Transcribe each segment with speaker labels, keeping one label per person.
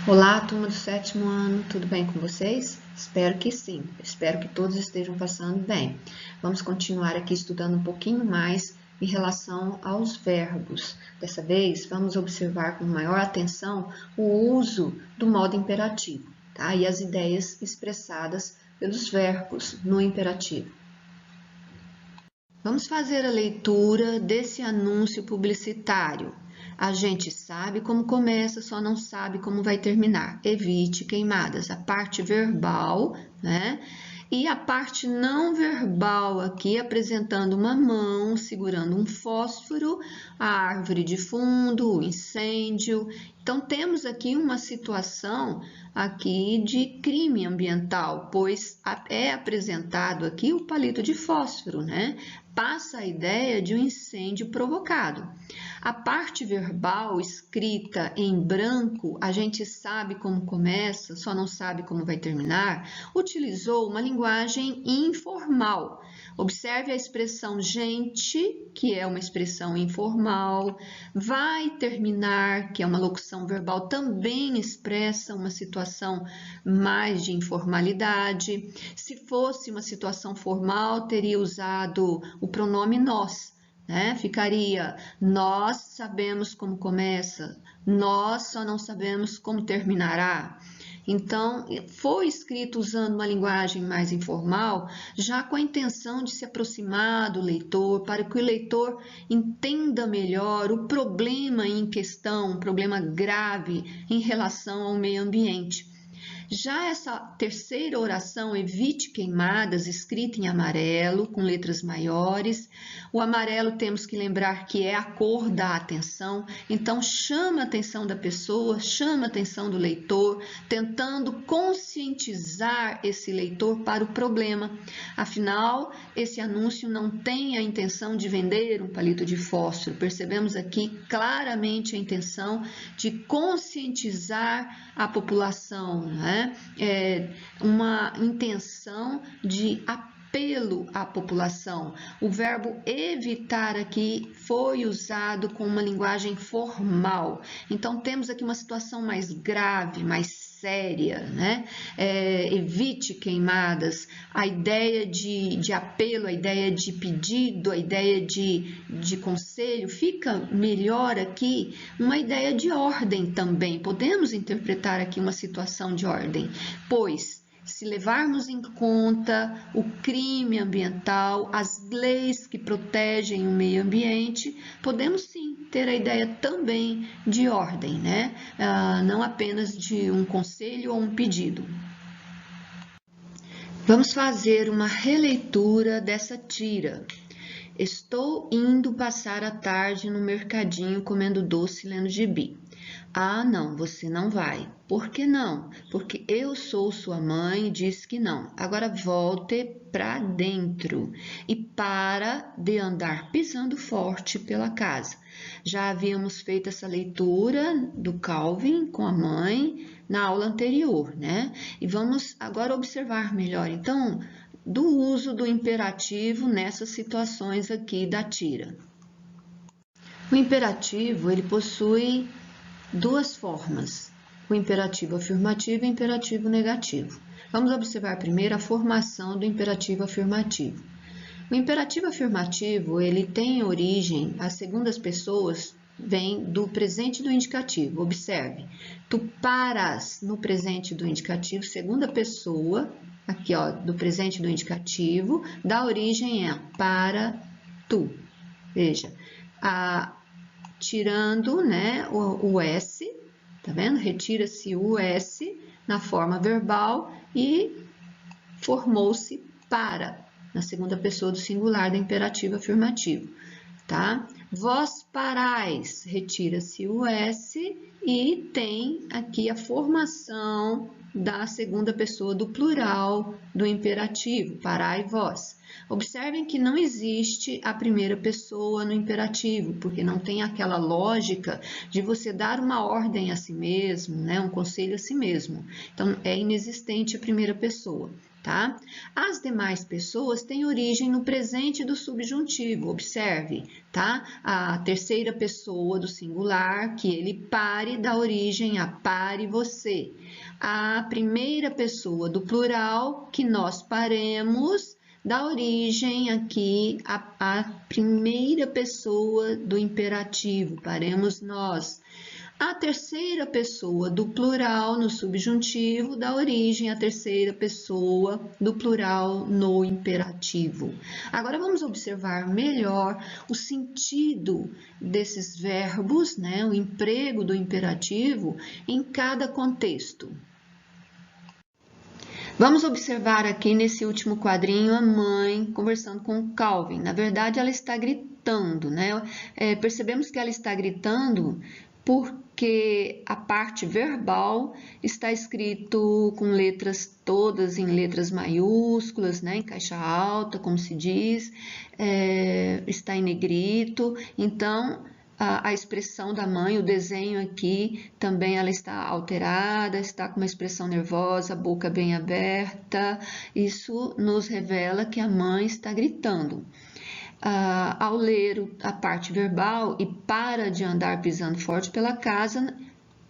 Speaker 1: Olá, turma do 7º ano, tudo bem com vocês? Espero que sim, espero que todos estejam passando bem. Vamos continuar aqui estudando um pouquinho mais em relação aos verbos. Dessa vez, vamos observar com maior atenção o uso do modo imperativo, tá? E as ideias expressadas pelos verbos no imperativo. Vamos fazer a leitura desse anúncio publicitário. A gente sabe como começa, só não sabe como vai terminar. Evite queimadas. A parte verbal, né? E a parte não verbal aqui, apresentando uma mão, segurando um fósforo, a árvore de fundo, o incêndio. Então, temos aqui uma situação aqui de crime ambiental, pois é apresentado aqui o palito de fósforo, né? Passa a ideia de um incêndio provocado. A parte verbal escrita em branco, a gente sabe como começa, só não sabe como vai terminar, utilizou uma linguagem informal. Observe a expressão gente, que é uma expressão informal, vai terminar, que é uma locução verbal, também expressa uma situação mais de informalidade. Se fosse uma situação formal, teria usado o pronome nós, né? Ficaria, nós sabemos como começa, nós só não sabemos como terminará. Então, foi escrito usando uma linguagem mais informal, já com a intenção de se aproximar do leitor, para que o leitor entenda melhor o problema em questão, um problema grave em relação ao meio ambiente. Já essa terceira oração, evite queimadas, escrita em amarelo, com letras maiores. O amarelo temos que lembrar que é a cor da atenção, então chama a atenção da pessoa, chama a atenção do leitor, tentando conscientizar esse leitor para o problema. Afinal, esse anúncio não tem a intenção de vender um palito de fósforo. Percebemos aqui claramente a intenção de conscientizar a população, né? Uma intenção de apelo à população. O verbo evitar aqui foi usado com uma linguagem formal. Então, temos aqui uma situação mais grave, mais séria, né? Evite queimadas. A ideia de apelo, a ideia de pedido, a ideia de conselho, fica melhor aqui uma ideia de ordem também. Podemos interpretar aqui uma situação de ordem, pois se levarmos em conta o crime ambiental, as leis que protegem o meio ambiente, podemos sim ter a ideia também de ordem, né? Não apenas de um conselho ou um pedido. Vamos fazer uma releitura dessa tira. Estou indo passar a tarde no mercadinho comendo doce e lendo gibi. Ah, não, você não vai. Por que não? Porque eu sou sua mãe e disse que não. Agora volte para dentro e para de andar pisando forte pela casa. Já havíamos feito essa leitura do Calvin com a mãe na aula anterior, né? E vamos agora observar melhor, então, do uso do imperativo nessas situações aqui da tira. O imperativo, ele possui duas formas, o imperativo afirmativo e o imperativo negativo. Vamos observar primeiro a formação do imperativo afirmativo. O imperativo afirmativo, ele tem origem, as segundas pessoas vem do presente do indicativo. Observe, tu paras no presente do indicativo, segunda pessoa, aqui ó, do presente do indicativo, da origem é para tu. Veja, tirando, né, o S, tá vendo? Retira-se o S na forma verbal e formou-se para, na segunda pessoa do singular do imperativo afirmativo, tá? Vós parais, retira-se o S e tem aqui a formação da segunda pessoa do plural do imperativo, parai vós. Observem que não existe a primeira pessoa no imperativo, porque não tem aquela lógica de você dar uma ordem a si mesmo, né? Um conselho a si mesmo. Então, é inexistente a primeira pessoa. tá? As demais pessoas têm origem no presente do subjuntivo, observe, tá? A terceira pessoa do singular, que ele pare, dá origem a pare você. A primeira pessoa do plural, que nós paremos, dá origem aqui à primeira pessoa do imperativo, paremos nós. A terceira pessoa do plural no subjuntivo dá origem à terceira pessoa do plural no imperativo. Agora vamos observar melhor o sentido desses verbos, né, o emprego do imperativo em cada contexto. Vamos observar aqui nesse último quadrinho a mãe conversando com o Calvin. Na verdade, ela está gritando, né? Percebemos que ela está gritando porque a parte verbal está escrito com letras todas em letras maiúsculas, né? Em caixa alta, como se diz, está em negrito. Então, a expressão da mãe, o desenho aqui, também ela está alterada, está com uma expressão nervosa, boca bem aberta. Isso nos revela que a mãe está gritando. Ao ler a parte verbal e para de andar pisando forte pela casa,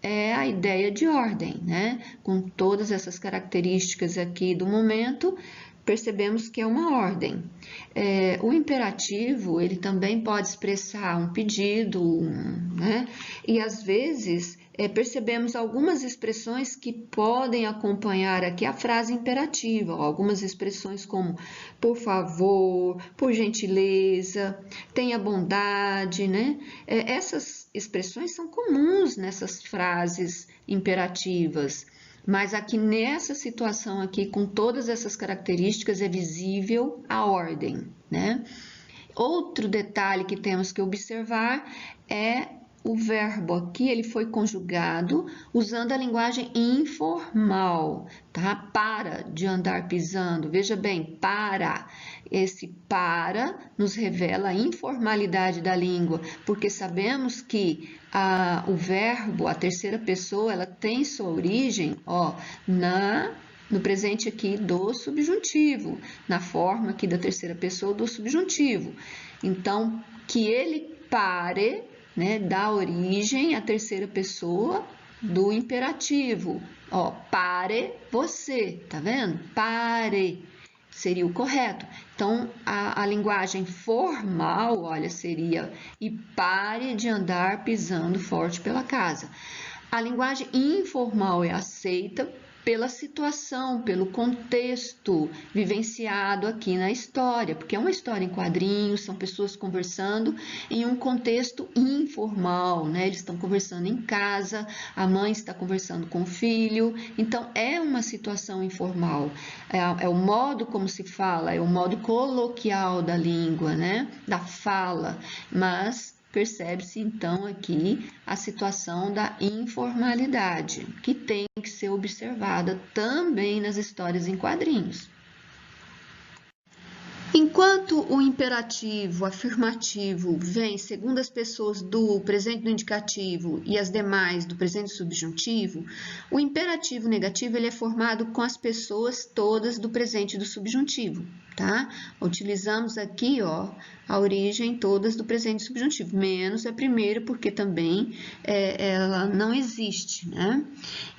Speaker 1: é a ideia de ordem, né? Com todas essas características aqui do momento, percebemos que é uma ordem. O imperativo, ele também pode expressar um pedido, né? E às vezes percebemos algumas expressões que podem acompanhar aqui a frase imperativa, algumas expressões como por favor, por gentileza, tenha bondade, né? Essas expressões são comuns nessas frases imperativas. Mas aqui nessa situação aqui, com todas essas características, é visível a ordem, né? Outro detalhe que temos que observar é o verbo aqui, ele foi conjugado usando a linguagem informal, tá? Para de andar pisando. Veja bem, para. Esse para nos revela a informalidade da língua, porque sabemos que o verbo, a terceira pessoa, ela tem sua origem, ó, no presente aqui do subjuntivo, na forma aqui da terceira pessoa do subjuntivo. Então, que ele pare, né, dá origem à terceira pessoa do imperativo. Ó, pare você, tá vendo? Pare seria o correto. Então, a linguagem formal, olha, seria e pare de andar pisando forte pela casa. A linguagem informal é aceita pela situação, pelo contexto vivenciado aqui na história, porque é uma história em quadrinhos, são pessoas conversando em um contexto informal, né? Eles estão conversando em casa, a mãe está conversando com o filho, então é uma situação informal, é o modo como se fala, é o modo coloquial da língua, né? Da fala, mas percebe-se então aqui a situação da informalidade, que tem que ser observada também nas histórias em quadrinhos. Enquanto o imperativo afirmativo vem segundo as pessoas do presente do indicativo e as demais do presente subjuntivo, o imperativo negativo ele é formado com as pessoas todas do presente do subjuntivo, tá? Utilizamos aqui, ó, a origem todas do presente subjuntivo, menos a primeira, porque também ela não existe, né?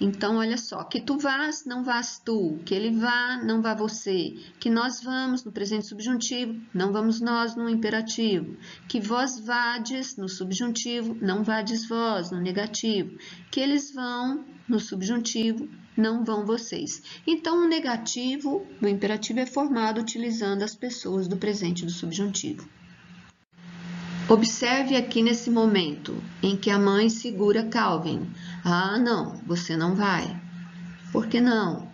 Speaker 1: Então, olha só, que tu vás, não vás tu, que ele vá, não vá você, que nós vamos no presente subjuntivo, não vamos nós no imperativo, que vós vades no subjuntivo, não vades vós no negativo, que eles vão no subjuntivo, não vão vocês. Então, o negativo do imperativo é formado utilizando as pessoas do presente do subjuntivo. Observe aqui nesse momento em que a mãe segura Calvin. Ah, não, você não vai. Por que não?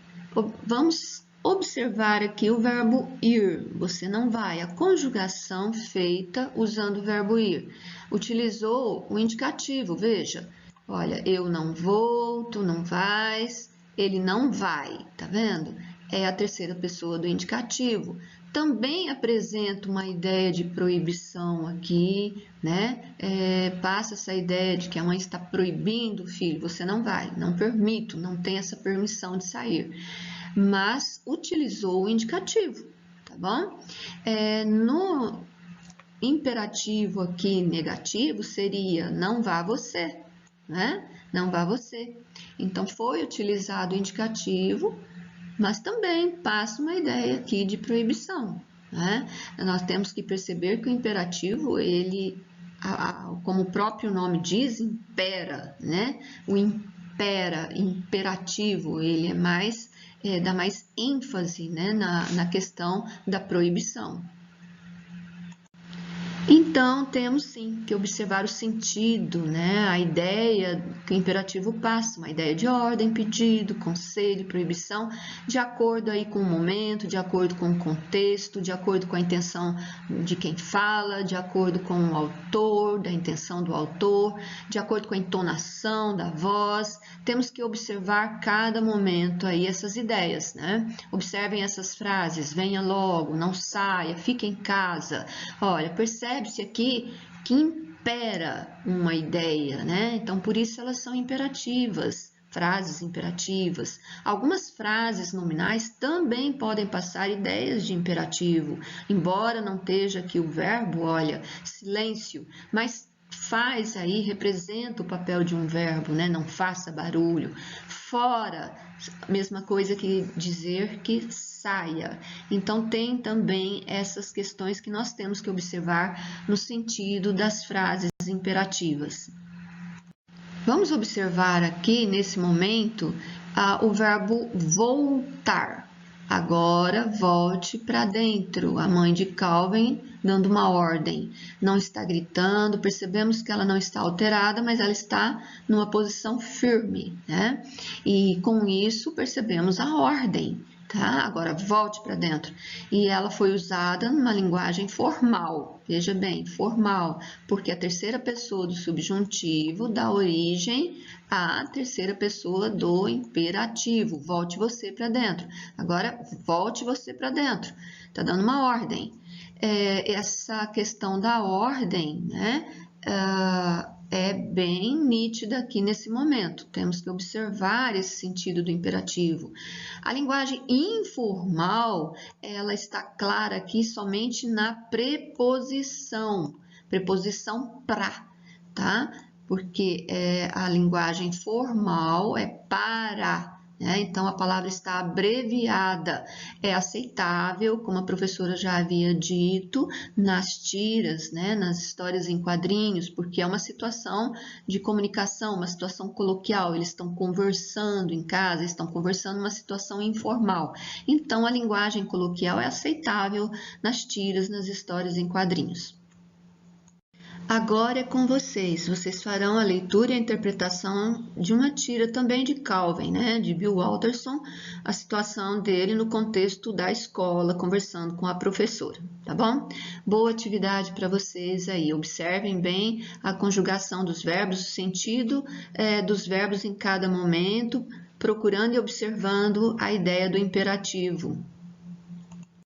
Speaker 1: Vamos observar aqui o verbo ir. Você não vai. A conjugação feita usando o verbo ir. Utilizou o indicativo, veja. Olha, eu não vou, tu não vais, ele não vai, tá vendo? É a terceira pessoa do indicativo. Também apresenta uma ideia de proibição aqui, né? Passa essa ideia de que a mãe está proibindo o filho, você não vai, não permito, não tem essa permissão de sair. mas utilizou o indicativo, tá bom? No imperativo aqui negativo seria não vá você, né? Não vá você. Então, foi utilizado o indicativo, mas também passa uma ideia aqui de proibição, né? Nós temos que perceber que o imperativo, ele, como o próprio nome diz, impera, né? O imperativo, ele é mais, dá mais ênfase, né, na questão da proibição. Então, temos sim que observar o sentido, né? A ideia que o imperativo passa, uma ideia de ordem, pedido, conselho, proibição, de acordo aí com o momento, de acordo com o contexto, de acordo com a intenção de quem fala, de acordo com o autor, da intenção do autor, de acordo com a entonação da voz. Temos que observar cada momento aí essas ideias, né? Observem essas frases: venha logo, não saia, fique em casa. Olha, percebe-se aqui que impera uma ideia, né? Então, por isso elas são imperativas, frases imperativas. Algumas frases nominais também podem passar ideias de imperativo, embora não esteja aqui o verbo, olha, silêncio, mas faz aí, representa o papel de um verbo, né? Não faça barulho. Fora, mesma coisa que dizer que saia. Então, tem também essas questões que nós temos que observar no sentido das frases imperativas. Vamos observar aqui, nesse momento, o verbo voltar. Agora, volte para dentro. A mãe de Calvin dando uma ordem. Não está gritando, percebemos que ela não está alterada, mas ela está numa posição firme, né? E com isso, percebemos a ordem. Tá? Agora, volte para dentro. E ela foi usada numa linguagem formal. Veja bem, formal, porque a terceira pessoa do subjuntivo dá origem à terceira pessoa do imperativo. Volte você para dentro. Agora, volte você para dentro. Tá dando uma ordem. Essa questão da ordem, né? É bem nítida aqui nesse momento. Temos que observar esse sentido do imperativo. A linguagem informal, ela está clara aqui somente na preposição pra, tá? Porque a linguagem formal é para, né? Então, a palavra está abreviada. É aceitável, como a professora já havia dito, nas tiras, né? Nas histórias em quadrinhos, porque é uma situação de comunicação, uma situação coloquial. Eles estão conversando em casa, estão conversando numa situação informal. Então, a linguagem coloquial é aceitável nas tiras, nas histórias em quadrinhos. Agora é com vocês. Vocês farão a leitura e a interpretação de uma tira também de Calvin, né? De Bill Watterson, a situação dele no contexto da escola, conversando com a professora, tá bom? Boa atividade para vocês aí. Observem bem a conjugação dos verbos, o sentido dos verbos em cada momento, procurando e observando a ideia do imperativo.